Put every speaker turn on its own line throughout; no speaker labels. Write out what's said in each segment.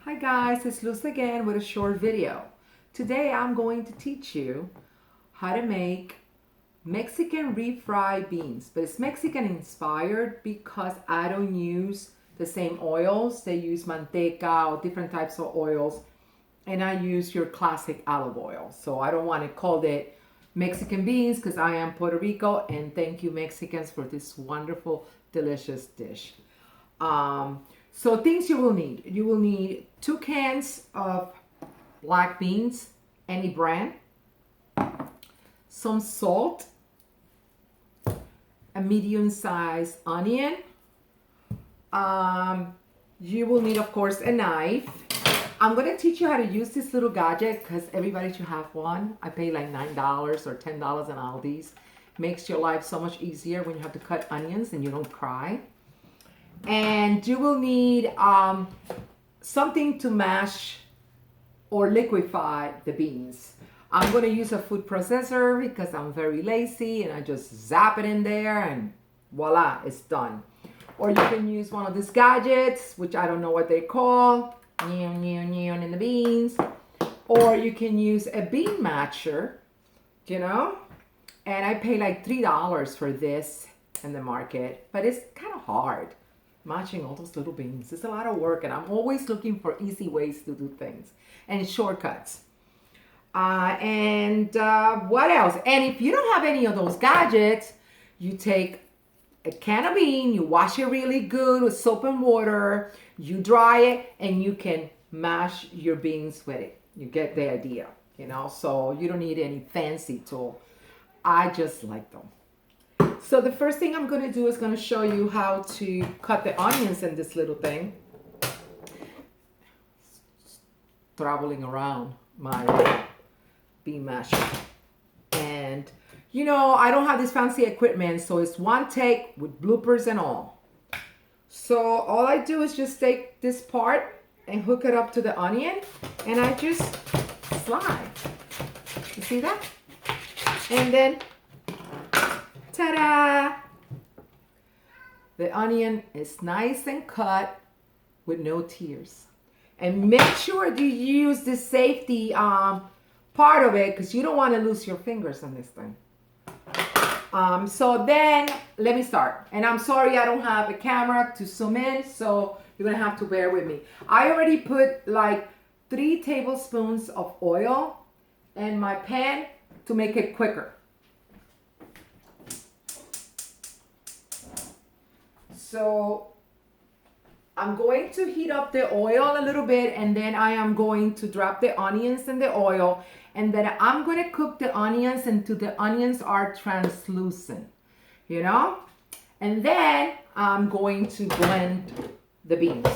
Hi guys, it's Luz again with a short video. Today I'm going to teach you how to make Mexican refried beans, but it's Mexican inspired because I don't use the same oils. They use manteca or different types of oils, and I use your classic olive oil. So I don't want to call it Mexican beans because I am Puerto Rico, and thank you Mexicans for this wonderful, delicious dish. So things you will need. You will need 2 cans of black beans, any brand, some salt, a medium-sized onion. You will need, of course, a knife. I'm going to teach you how to use this little gadget because everybody should have one. I pay like $9 or $10 in Aldi's. Makes your life so much easier when you have to cut onions and you don't cry. And you will need something to mash or liquefy the beans. I'm going to use a food processor because I'm very lazy and I just zap it in there and voila, it's done. Or you can use one of these gadgets, which I don't know what they call, neon in the beans. Or you can use a bean matcher, you know, and I pay like $3 for this in the market, but it's kind of hard. Matching all those little beans. It's a lot of work and I'm always looking for easy ways to do things and shortcuts. What else? And if you don't have any of those gadgets, you take a can of bean, you wash it really good with soap and water, you dry it, and you can mash your beans with it. You get the idea, you know, so you don't need any fancy tool. I just like them. So the first thing I'm going to do is going to show you how to cut the onions in this little thing. Traveling around my bean masher. And, you know, I don't have this fancy equipment, so it's one take with bloopers and all. So all I do is just take this part and hook it up to the onion, and I just slide. You see that? And then ta-da! The onion is nice and cut with no tears. And make sure to use the safety part of it because you don't want to lose your fingers on this thing. So then, let me start. And I'm sorry I don't have a camera to zoom in, so you're going to have to bear with me. I already put like 3 tablespoons of oil in my pan to make it quicker. So I'm going to heat up the oil a little bit, and then I am going to drop the onions in the oil, and then I'm going to cook the onions until the onions are translucent, you know? And then I'm going to blend the beans.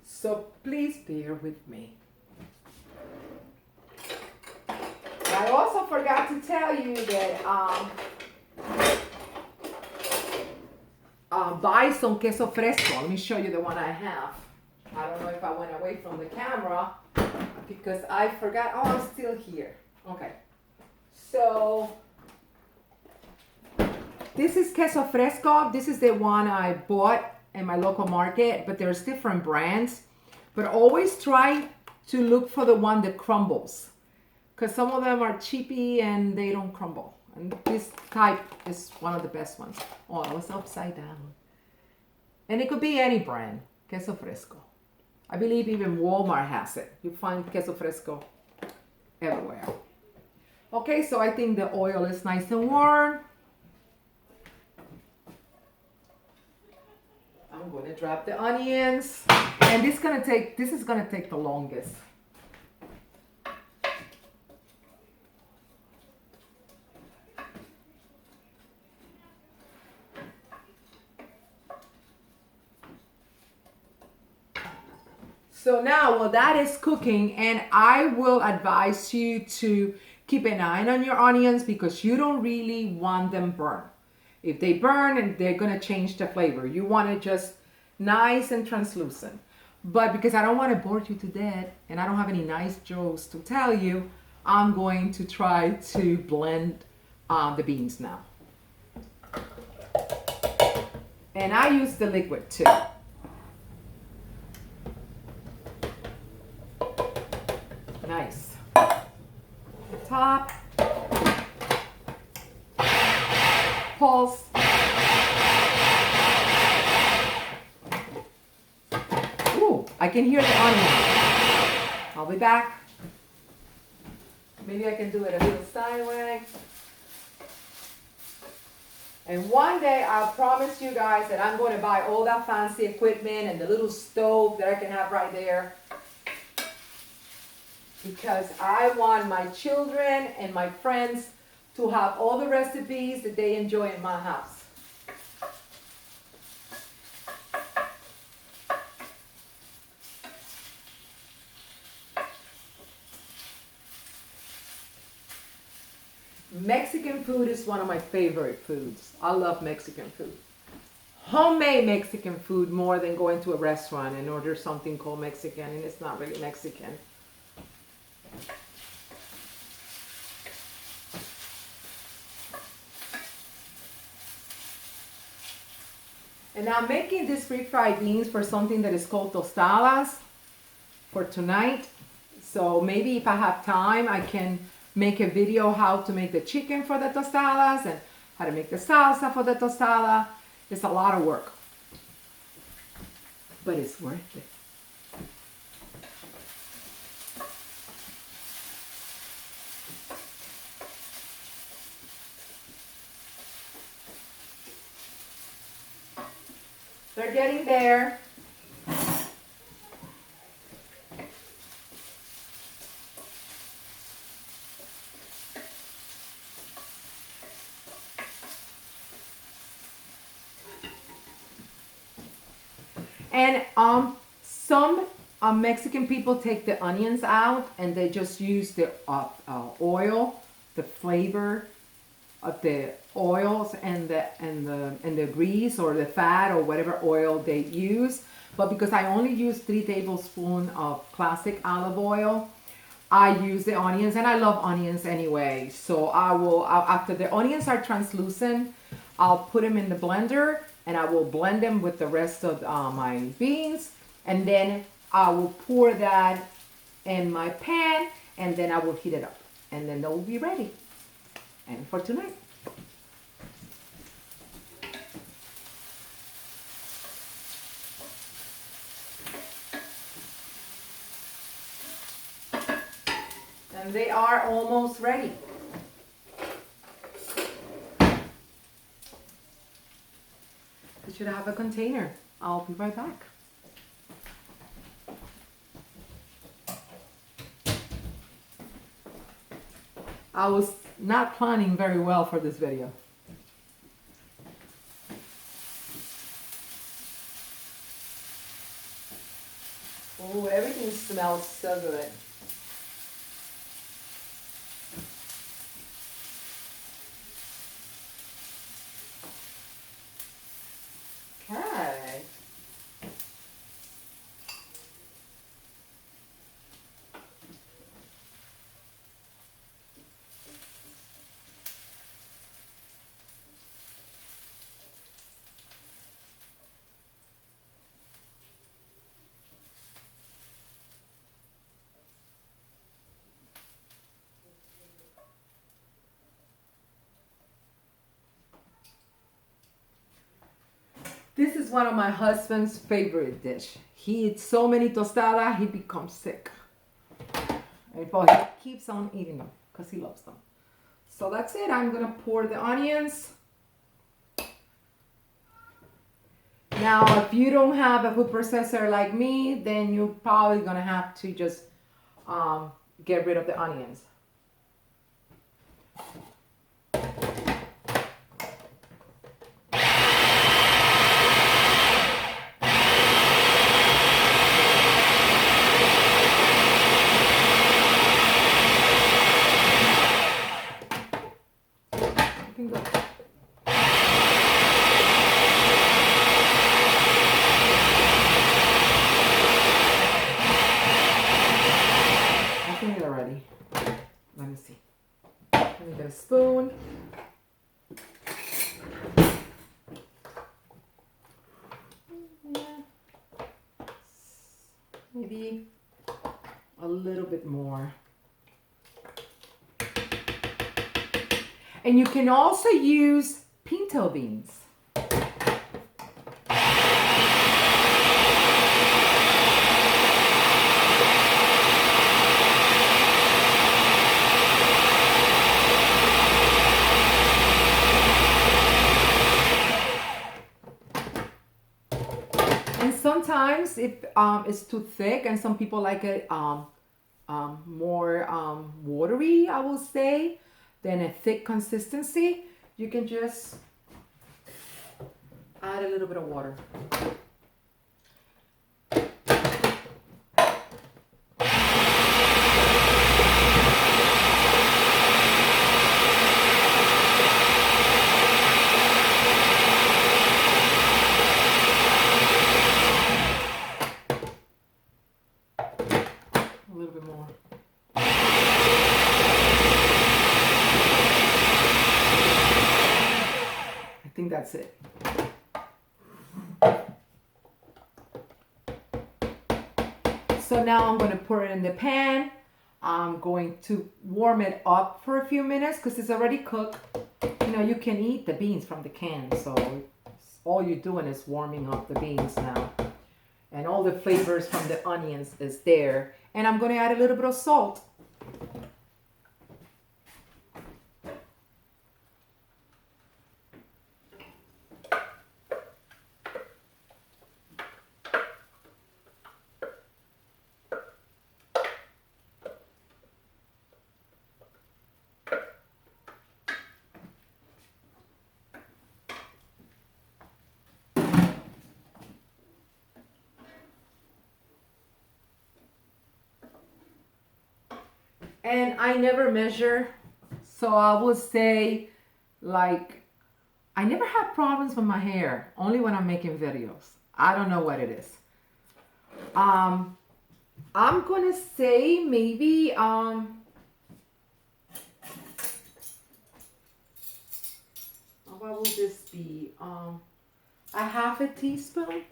So please bear with me. I also forgot to tell you that buy some queso fresco. Let me show you the one I have. I don't know if I went away from the camera because I forgot. Oh, I'm still here. Okay. So this is queso fresco. This is the one I bought in my local market, but there's different brands. But always try to look for the one that crumbles because some of them are cheapy and they don't crumble. And this type is one of the best ones. Oh, it was upside down. And it could be any brand, queso fresco. I believe even Walmart has it. You find queso fresco everywhere. Okay, so I think the oil is nice and warm. I'm going to drop the onions. And this is going to take the longest. So now, while that is cooking, and I will advise you to keep an eye on your onions because you don't really want them burnt. If they burn, and they're going to change the flavor. You want it just nice and translucent. But because I don't want to bore you to death, and I don't have any nice jokes to tell you, I'm going to try to blend the beans now. And I use the liquid too. Nice. Top. Pulse. Ooh, I can hear the onion. I'll be back. Maybe I can do it a little sideways. And one day I'll promise you guys that I'm going to buy all that fancy equipment and the little stove that I can have right there. Because I want my children and my friends to have all the recipes that they enjoy in my house. Mexican food is one of my favorite foods. I love Mexican food. Homemade Mexican food more than going to a restaurant and order something called Mexican and it's not really Mexican. And I'm making these refried beans for something that is called tostadas for tonight. So maybe if I have time, I can make a video how to make the chicken for the tostadas and how to make the salsa for the tostada. It's a lot of work, but it's worth it. They're getting there. And some Mexican people take the onions out and they just use the oil, the flavor of the oils and the grease or the fat or whatever oil they use. But because I only use 3 tablespoons of classic olive oil, I use the onions, and I love onions anyway. So after the onions are translucent, I'll put them in the blender and I will blend them with the rest of my beans, and then I will pour that in my pan and then I will heat it up and then they will be ready. And for tonight. And they are almost ready. You should have a container. I'll be right back. I was not planning very well for this video. Oh, everything smells so good. Okay. This is one of my husband's favorite dish. He eats so many tostadas, he becomes sick. But he keeps on eating them because he loves them. So that's it. I'm going to pour the onions. Now, if you don't have a food processor like me, then you're probably going to have to just get rid of the onions. maybe a little bit more. And you can also use pinto beans. And sometimes if it's too thick, and some people like it more watery, I will say, than a thick consistency, you can just add a little bit of water. A little bit more. I think that's it. So now I'm going to put it in the pan. I'm going to warm it up for a few minutes because it's already cooked. You know, you can eat the beans from the can, so all you're doing is warming up the beans now. And all the flavors from the onions is there. And I'm going to add a little bit of salt. And I never measure, so I would say, like, I never have problems with my hair, only when I'm making videos. I don't know what it is. I'm gonna say maybe what will this be? A half a teaspoon.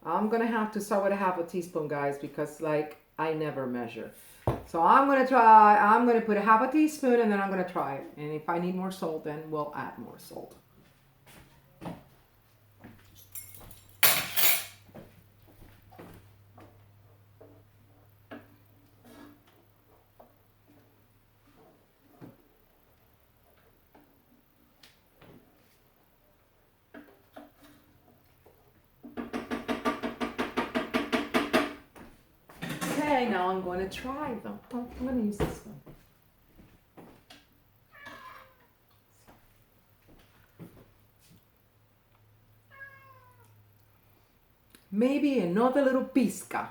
I'm gonna have to start with a half a teaspoon, guys, because like I never measure. So I'm gonna put a half a teaspoon, and then I'm gonna try it. And if I need more salt, then we'll add more salt. Okay, now I'm going to try them. Oh, I'm going to use this one. Maybe another little pizca.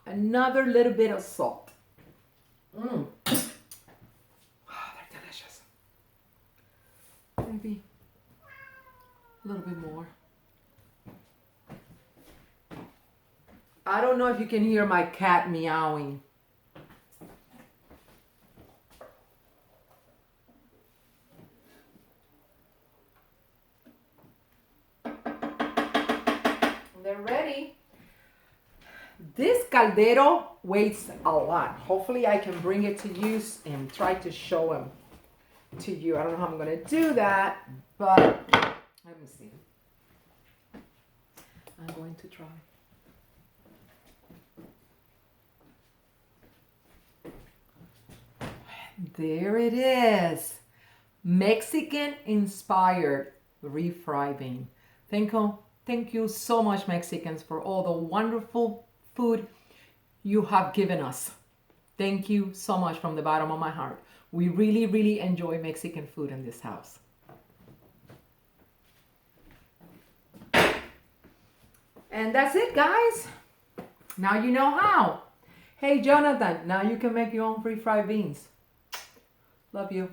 Another little bit of salt. Oh, they're delicious. Maybe a little bit more. I don't know if you can hear my cat meowing. They're ready. This caldero weighs a lot. Hopefully I can bring it to you and try to show them to you. I don't know how I'm going to do that, but let me see. I'm going to try. There it is. Mexican inspired refried bean. Thank you so much, Mexicans, for all the wonderful food you have given us. Thank you so much from the bottom of my heart. We really, really enjoy Mexican food in this house. And that's it, guys. Now you know how. Hey, Jonathan, now you can make your own refried beans. Love you.